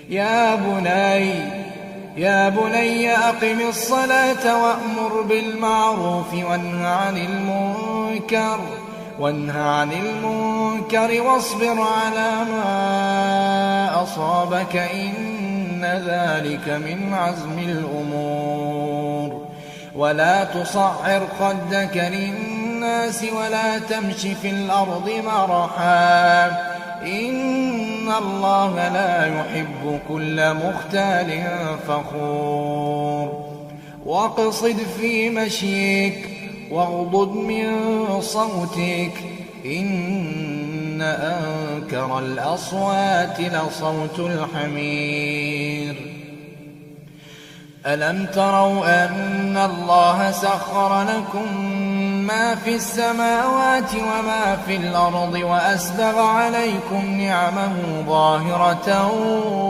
يا بني أقم الصلاة وأمر بالمعروف وانه عن المنكر واصبر على ما أصابك إن ذلك من عزم الأمور. ولا تصعر خدك للناس ولا تمش في الأرض مرحا إن الله لا يحب كل مختال فخور. واقصد في مشيك واغضض من صوتك إن أنكر الأصوات لصوت الحمير. ألم تروا أن الله سخر لكم ما في السماوات وما في الأرض وأسبغ عليكم نعمه ظاهرة